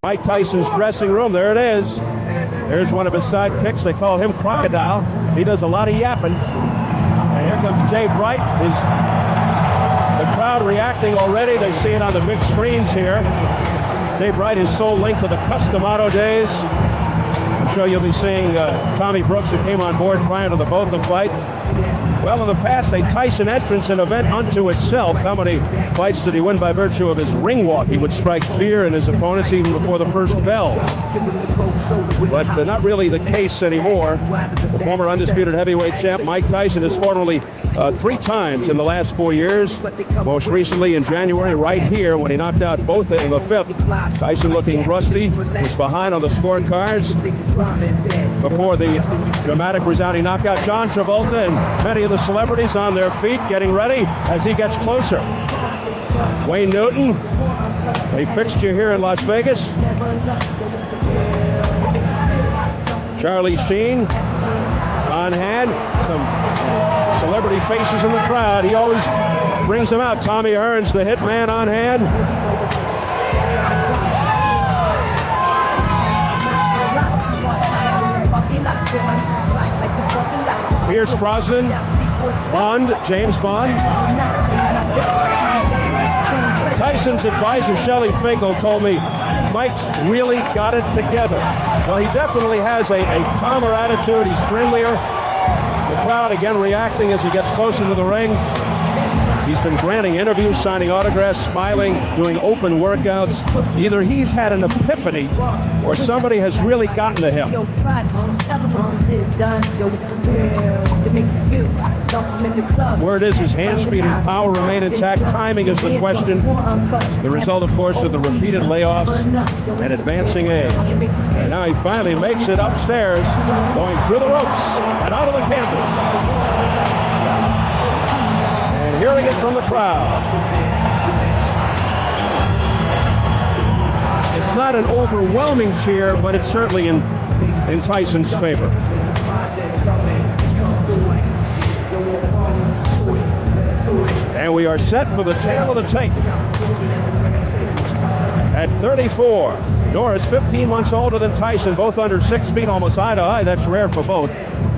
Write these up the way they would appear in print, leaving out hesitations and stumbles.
Mike Tyson's dressing room. There it is. There's one of his sidekicks. They call him Crocodile. He does a lot of yapping. And here comes Jay Bright. The crowd reacting already. They see it on the big screens here. Jay Bright is so linked to the Custom Auto days. I'm sure you'll be seeing Tommy Brooks, who came on board prior to the Botham fight. Well, in the past, a Tyson entrance, an event unto itself. How many fights did he win by virtue of his ring walk? He would strike fear in his opponents even before the first bell. But not really the case anymore. The former undisputed heavyweight champ Mike Tyson has formerly 3 times in the last 4 years. Most recently in January, right here, when he knocked out both in the 5th. Tyson looking rusty, was behind on the scorecards before the dramatic resounding knockout. John Travolta and many of the celebrities on their feet getting ready as he gets closer. Wayne Newton, a fixture here in Las Vegas. Charlie Sheen on hand. Some celebrity faces in the crowd. He always brings them out. Tommy Hearns, the hitman, on hand. Pierce Brosnan, Bond, James Bond. Tyson's advisor, Shelley Finkel, told me Mike's really got it together. Well, he definitely has a calmer attitude. He's friendlier. The crowd again reacting as he gets closer to the ring. He's been granting interviews, signing autographs, smiling, doing open workouts. Either he's had an epiphany or somebody has really gotten to him. Word is his hand speed and power remain intact. Timing is the question. The result, of course, of the repeated layoffs and advancing age. And now he finally makes it upstairs, going through the ropes and out of the canvas. Hearing it from the crowd. It's not an overwhelming cheer, but it's certainly in Tyson's favor. And we are set for the tail of the tape. At 34, Norris, 15 months older than Tyson, both under 6 feet, almost eye to eye. That's rare for both.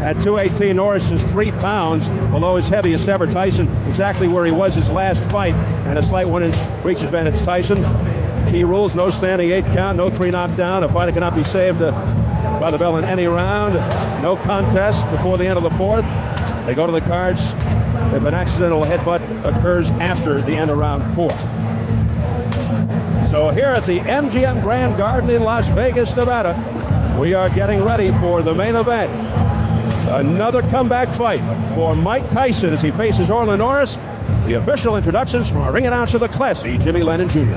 At 218, Norris is 3 pounds below his heaviest ever. Tyson exactly where he was his last fight, and a slight 1-inch reach advantage. Tyson, key rules: no standing 8 count, no 3 knockdown. A fighter cannot be saved by the bell in any round. No contest before the end of the 4th. They go to the cards if an accidental headbutt occurs after the end of round 4. So here at the MGM Grand Garden in Las Vegas, Nevada, we are getting ready for the main event. Another comeback fight for Mike Tyson as he faces Orlin Norris. The official introductions from our ring announcer, the classy Jimmy Lennon Jr.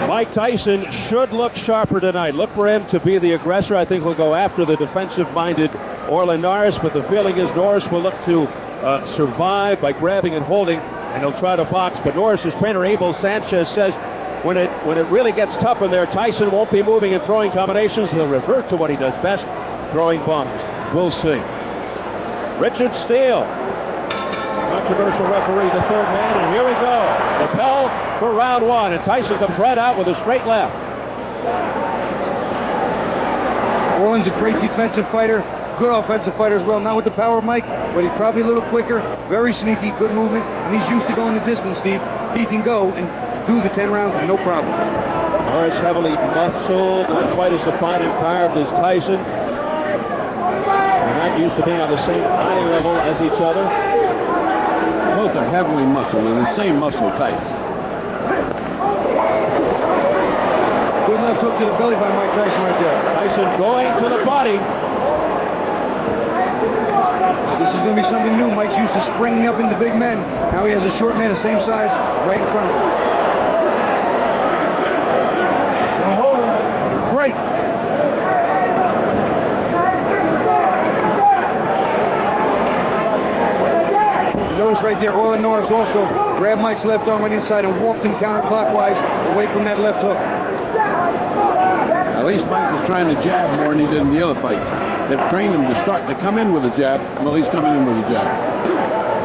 Mike Tyson should look sharper tonight. Look for him to be the aggressor. I think he'll go after the defensive-minded Orlin Norris, but the feeling is Norris will look to survive by grabbing and holding, and he'll try to box. But Norris's trainer, Abel Sanchez, says when it really gets tough in there, Tyson won't be moving and throwing combinations. He'll revert to what he does best, throwing bombs. We'll see. Richard Steele, controversial referee, the 3rd man, and here we go. The bell for round 1, and Tyson comes right out with a straight left. Orlin's a great defensive fighter, good offensive fighter as well. Not with the power of Mike, but he's probably a little quicker, very sneaky, good movement, and he's used to going the distance, Steve. He can go and do the 10 rounds with no problem. Norris heavily muscled, not quite as defined and carved as Tyson. They're not used to being on the same eye level as each other. Both are heavily muscled and the same muscle type. Good left hook to the belly by Mike Tyson right there. Tyson going to the body. This is going to be something new. Mike's used to springing up into big men. Now he has a short man the same size right in front of him. Great. Notice right there, Orlin Norris also grabbed Mike's left arm on the inside and walked him counterclockwise away from that left hook. At least Mike was trying to jab more than he did in the other fights. They've trained him to come in with a jab, well, he's coming in with a jab.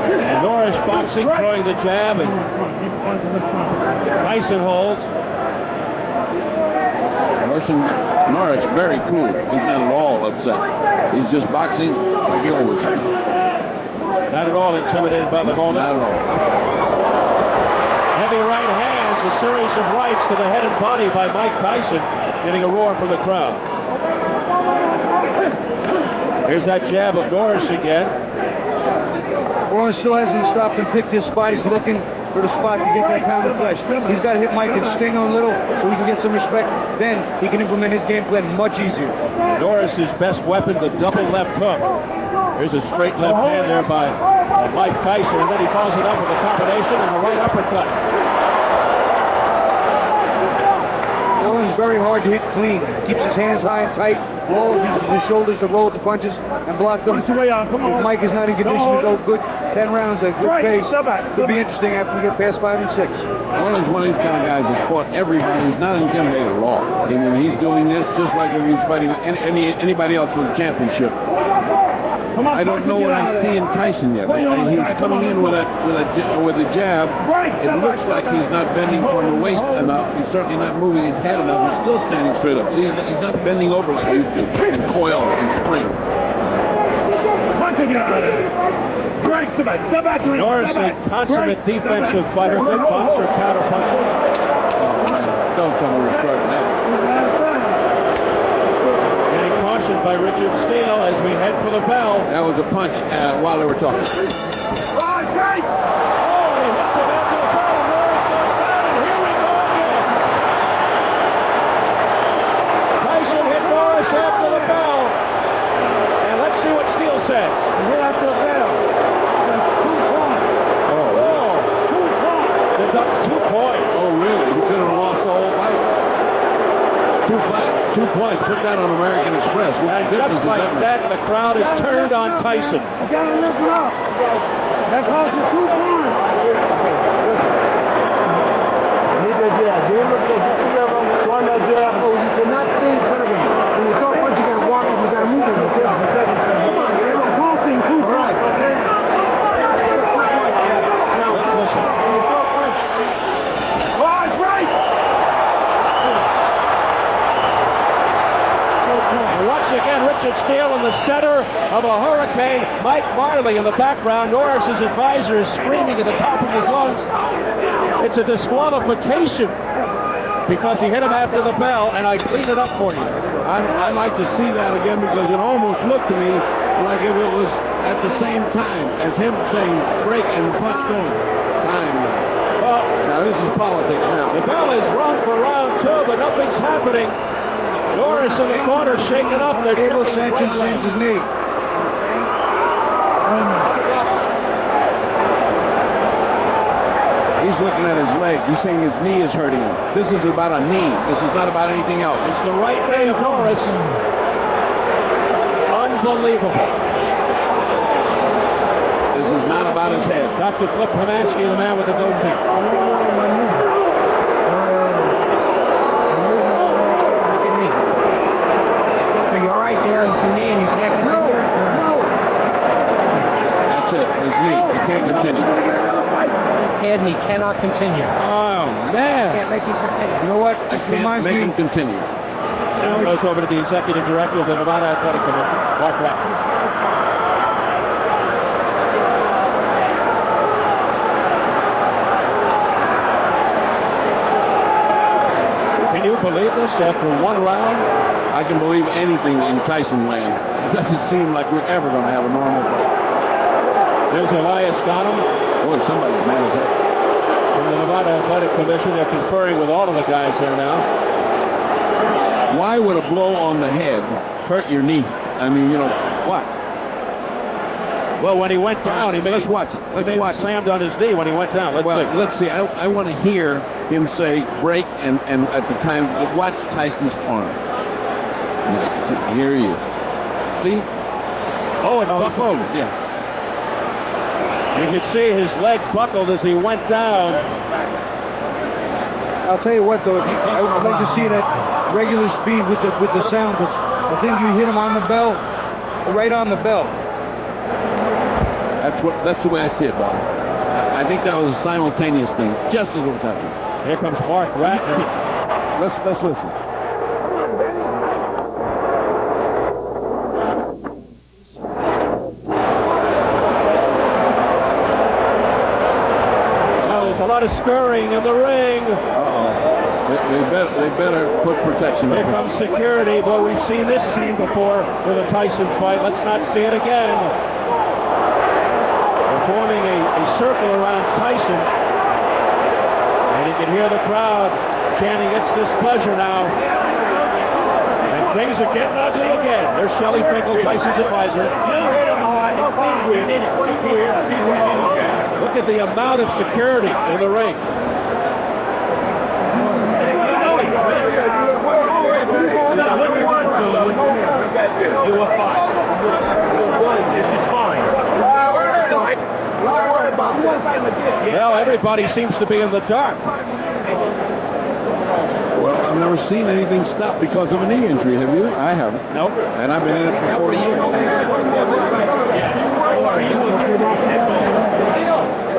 And Norris boxing, throwing the jab, and Tyson holds. Norris very cool. He's not at all upset. He's just boxing like he always does. Not at all intimidated by the moment. Not at all. Heavy right hands, a series of rights to the head and body by Mike Tyson, getting a roar from the crowd. Here's that jab of Norris again. Orlin still hasn't stopped and picked his spot. He's looking for the spot to get that pound of flesh. He's got to hit Mike and sting him a little so he can get some respect. Then he can implement his game plan much easier. Norris's best weapon, the double left hook. Here's a straight left hand there by Mike Tyson, and then he follows it up with a combination and a right uppercut. Orlin's very hard to hit clean. Keeps his hands high and tight. Uses his shoulders to roll with the punches and block them. If Mike is not in condition to go good 10 rounds at a good pace, could be interesting after we get past 5 and 6. Orlin's one of these kind of guys that's fought everybody. He's not intimidated at all. I mean, he's doing this just like if he's fighting anybody else for the championship. I don't know what I see in Tyson yet. He's coming in with a jab. It looks like he's not bending from the waist enough. He's certainly not moving his head enough. He's still standing straight up. See, he's not bending over like he used to and coil and spring. Norris, a consummate defensive fighter, good punch or counter punch. Don't tell me we're starting that. Cautioned by Richard Steele as we head for the bell. That was a punch while they were talking. Oh, he hits him after the bell, and Norris goes down, and here we go again. Tyson hit Norris after the bell. And let's see what Steele says. Hit after the bell. That's 2 points. Oh, 2 points. Deducts 2 points. Oh, really? He could have lost the whole fight. 2 points. Put that on American Express. And just like that, the crowd is turned on Tyson. You gotta look it up. That cost you 2 points. You cannot stay in front of him. When you throw a punch, you gotta walk up, you gotta move him. Come on. It's costing 2 points. Let's listen. Oh, it's right. Once again, Richard Steele in the center of a hurricane. Mike Marley in the background. Norris's advisor is screaming at the top of his lungs. It's a disqualification because he hit him after the bell, and I cleaned it up for you. I'd like to see that again because it almost looked to me like if it was at the same time as him saying break and punch going. Time. Well, now this is politics now. The bell is rung for round 2, but nothing's happening. Norris in the corner shaking up. They're Abel Sanchez sends his knee. He's looking at his leg. He's saying his knee is hurting him. This is about a knee. This is not about anything else. It's the right knee of Norris. Unbelievable. This is not about his head. Dr. Flip Pomansky, the man with the goatee. That's it. His knee. He can't continue. Head and he cannot continue. Oh, man. Can't make him continue. You know what? I can't make him continue. Now goes over to the executive director of the Nevada Athletic Commission, Mark Rapp. Can you believe this after 1 round? I can believe anything in Tyson land. It doesn't seem like we're ever going to have a normal fight. There's Elias Ghanem Boy, somebody's mad as heck. from the Nevada Athletic Commission. They're conferring with all of the guys here now. Why would a blow on the head hurt your knee? I mean, you know, what? Well, when he went down, he Let's watch it. Let's watch it. slammed on his knee when he went down. Let's see. Let's see. I want to hear him say break and at the time, watch Tyson's arm. Here he is. See? Oh, and Oh, buckled. yeah. You could see his leg buckled as he went down. I'll tell you what, though, I would like to see it at regular speed with the sound. I think you hit him on the bell, right on the bell. That's the way I see it, Bob. I think that was a simultaneous thing, just as it was happening. Here comes Mark Ratner. Let's listen. There's a lot of scurrying in the ring. They better put protection. Here comes security. Boy, we've seen this scene before with a Tyson fight. Let's not see it again. They're forming a circle around Tyson. And you can hear the crowd chanting its displeasure now. And things are getting ugly again. There's Shelley Finkel, Tyson's advisor. Look at the amount of security in the ring. You were fine. This is fine. Well, everybody seems to be in the dark. Well, I've never seen anything stop because of a knee injury, have you? I haven't. Nope. And I've been in it for 40 years.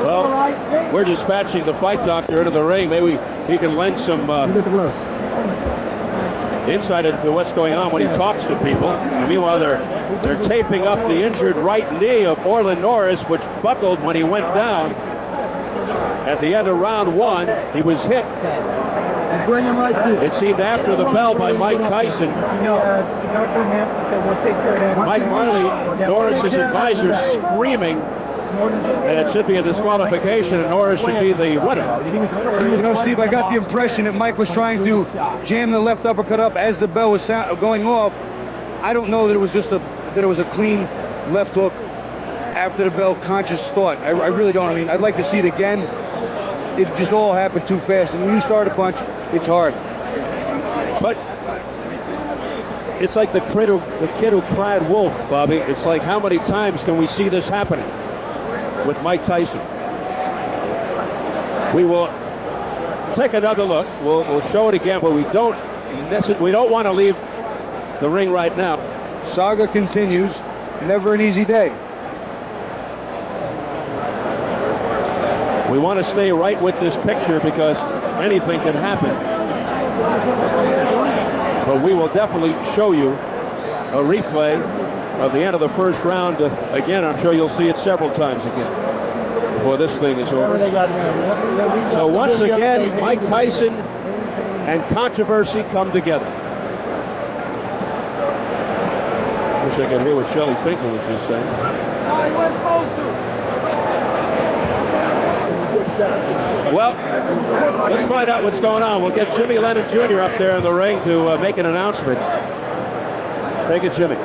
Well, we're dispatching the fight doctor into the ring. Maybe he can lend some insight into what's going on when he talks to people. And meanwhile, they're taping up the injured right knee of Orlin Norris, which buckled when he went down. At the end of round one, he was hit. It seemed after the bell by Mike Tyson. Mike Marley, Norris's advisor, screaming that it should be a disqualification and Norris should be the winner. You know, Steve, I got the impression that Mike was trying to jam the left uppercut up as the bell was going off. I don't know that it was just that it was a clean left hook after the bell conscious thought. I really don't. I mean, I'd like to see it again. It just all happened too fast. And when you start a punch, it's hard. But it's like the kid who cried wolf, Bobby. It's like, how many times can we see this happening with Mike Tyson? We will take another look. We'll show it again, but we don't want to leave the ring right now. Saga continues. Never an easy day. We want to stay right with this picture because anything can happen. But we will definitely show you a replay of the end of the first round. Again, I'm sure you'll see it several times again before this thing is over. So once again, Mike Tyson and controversy come together. Wish I could hear what Shelley Finkel was just saying. Well, let's find out what's going on. We'll get Jimmy Lennon Jr. up there in the ring to make an announcement. Take it, Jimmy.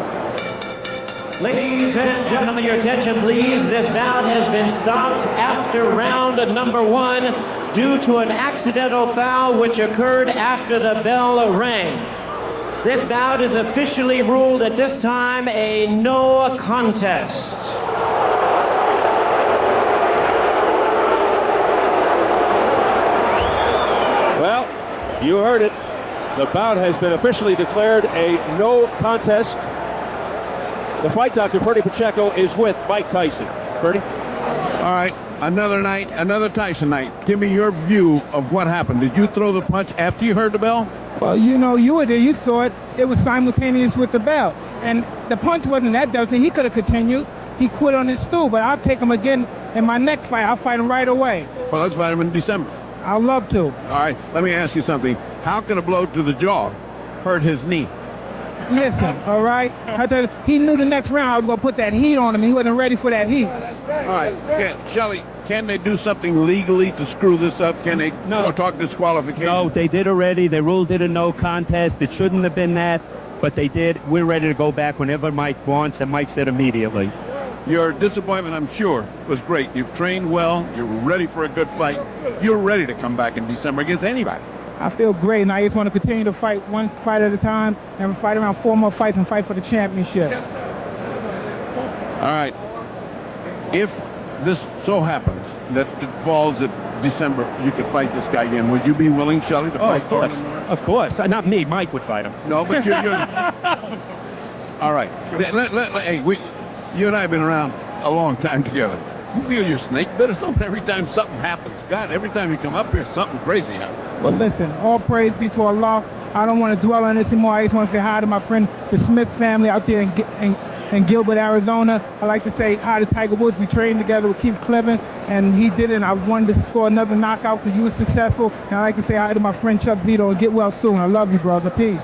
Ladies and gentlemen, your attention, please. This bout has been stopped after round number one due to an accidental foul which occurred after the bell rang. This bout is officially ruled at this time a no contest. Well, you heard it. The bout has been officially declared a no contest. The fight doctor, Bertie Pacheco, is with Mike Tyson. Bertie? All right, another night, another Tyson night. Give me your view of what happened. Did you throw the punch after you heard the bell? Well, you know, you were there. You saw it. It was simultaneous with the bell. And the punch wasn't that devastating. He could have continued. He quit on his stool. But I'll take him again in my next fight. I'll fight him right away. Well, let's fight him in December. I'd love to. All right, let me ask you something. How can a blow to the jaw hurt his knee? Listen, all right? He knew the next round I was going to put that heat on him. He wasn't ready for that heat. All right, Shelley, can they do something legally to screw this up? Can they talk disqualification? No, they did already. They ruled it a no contest. It shouldn't have been that, but they did. We're ready to go back whenever Mike wants, and Mike said immediately. Your disappointment, I'm sure, was great. You've trained well. You're ready for a good fight. You're ready to come back in December against anybody. I feel great, and I just want to continue to fight one fight at a time and fight around 4 more fights and fight for the championship. All right. If this so happens that it falls at December, you could fight this guy again. Would you be willing, Shelley, to fight? Of course. Of course. Not me. Mike would fight him. No, but you're... All right. Hey, you and I have been around a long time together. You feel your snake bit or something every time something happens. God, every time you come up here, something crazy happens. But listen, all praise be to Allah. I don't want to dwell on this anymore. I just want to say hi to my friend, the Smith family out there in Gilbert, Arizona. I like to say hi to Tiger Woods. We trained together with Keith Cleven, and he did it. And I wanted to score another knockout because you were successful. And I like to say hi to my friend Chuck Vito and get well soon. I love you, brother. Peace.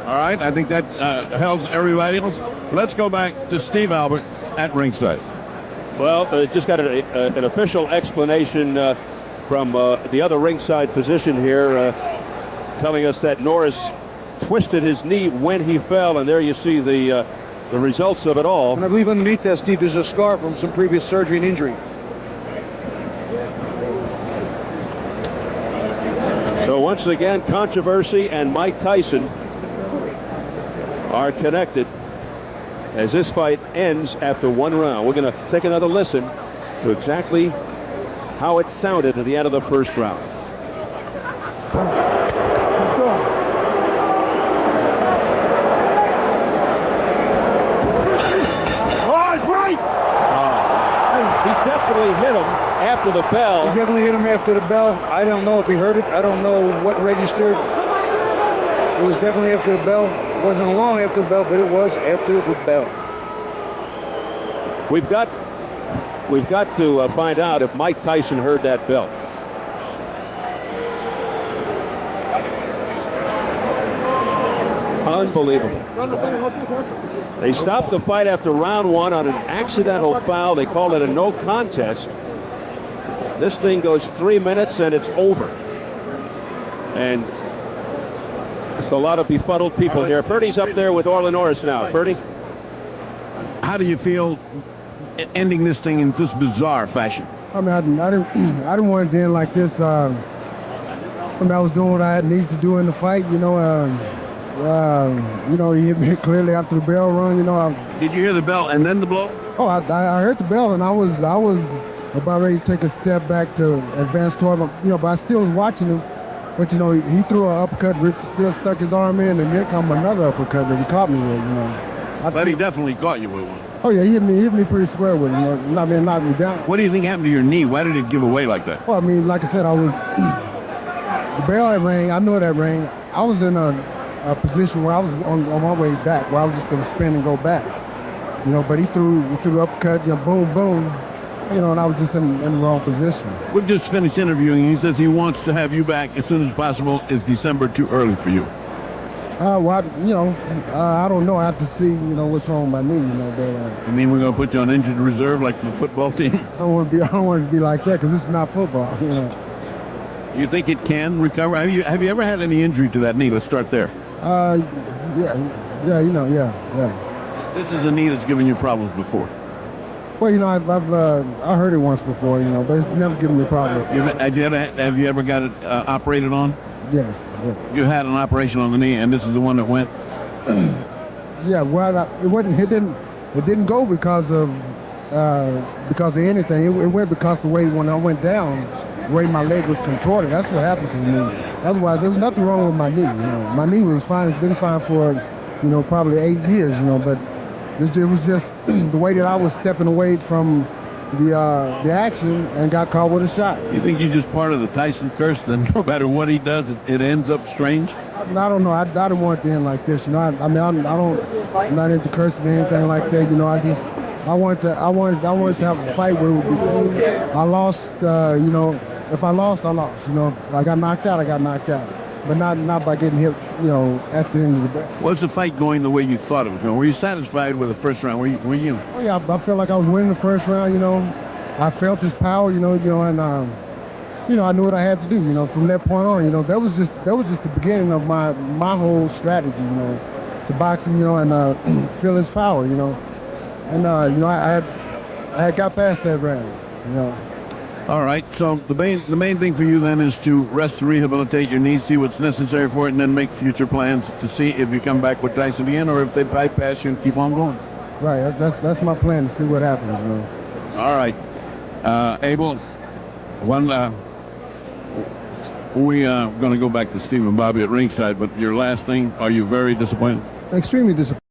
All right, I think that helps everybody else. Let's go back to Steve Albert at ringside. Well, just got an official explanation from the other ringside physician here, telling us that Norris twisted his knee when he fell, and there you see the results of it all. And I believe underneath that, Steve, there's a scar from some previous surgery and injury. So once again, controversy and Mike Tyson are connected as this fight ends after one round. We're going to take another listen to exactly how it sounded at the end of the first round. He definitely hit him after the bell. He definitely hit him after the bell. I don't know if he heard it. I don't know what registered. It was definitely after the bell. It wasn't long after the bell, but it was after the bell. We've got to find out if Mike Tyson heard that bell. Unbelievable. They stopped the fight after round one on an accidental foul. They called it a no contest. This thing goes 3 minutes and it's over. And there's a lot of befuddled people here. Purdy's up there with Orlin Norris now. Purdy? How do you feel ending this thing in this bizarre fashion? I mean, I didn't want it to end like this. I mean, I was doing what I needed to do in the fight. You know, he hit me clearly after the bell rung. You know, Did you hear the bell and then the blow? I heard the bell, and I was about ready to take a step back to advance toward him. You know, but I still was watching him. But you know, he threw an uppercut. Richard Steele stuck his arm in, and then come another uppercut that he caught me with. You know, But he definitely caught you with one. Oh yeah, he hit me pretty square with him. You know, knocked me down. What do you think happened to your knee? Why did it give away like that? Well, I mean, like I said, the bell that rang. I know that rang. I was in a position where I was on my way back, where I was just going to spin and go back. You know, but he threw the uppercut, you know, boom, boom. You know, and I was just in the wrong position. We've just finished interviewing. He says he wants to have you back as soon as possible. Is December too early for you? Well, I don't know. I have to see, you know, what's wrong with my knee. You know, but You mean we're going to put you on injured reserve like the football team? I don't want it to be like that because this is not football. You know. You think it can recover? Have you ever had any injury to that knee? Let's start there. Yeah. This is a knee that's given you problems before. Well, you know, I heard it once before, you know, but it's never given me a problem. Have you ever got it operated on? Yes. You had an operation on the knee, and this is the one that went. Yeah. Well, it didn't go because of anything. It went because the way when I went down, the way my leg was contorted. That's what happened to me. Otherwise, there was nothing wrong with my knee. You know, my knee was fine. It's been fine for, you know, probably 8 years. You know, but it was just the way that I was stepping away from the action and got caught with a shot. You think you're just part of the Tyson curse? Then no matter what he does, it ends up strange. I don't know. I don't want it to end like this. You know, I'm not into cursing or anything like that. You know, I wanted to have a fight where it would be clean. I lost. You know, if I lost, I lost. You know, if I got knocked out, I got knocked out. But not by getting hit, you know, at the end of the day. Was the fight going the way you thought it was going? Were you satisfied with the first round? Were you? Oh yeah, I felt like I was winning the first round. You know, I felt his power. You know, and you know, I knew what I had to do. You know, from that point on, you know, that was just the beginning of my whole strategy. You know, to boxing. You know, and feel his power. You know, and you know, I had got past that round. You know. All right, so the main thing for you then is to rest, rehabilitate your knee, see what's necessary for it, and then make future plans to see if you come back with Tyson again or if they bypass you and keep on going. Right, that's my plan, to see what happens. You know. All right, Abel, we are going to go back to Steve and Bobby at ringside, but your last thing, are you very disappointed? Extremely disappointed.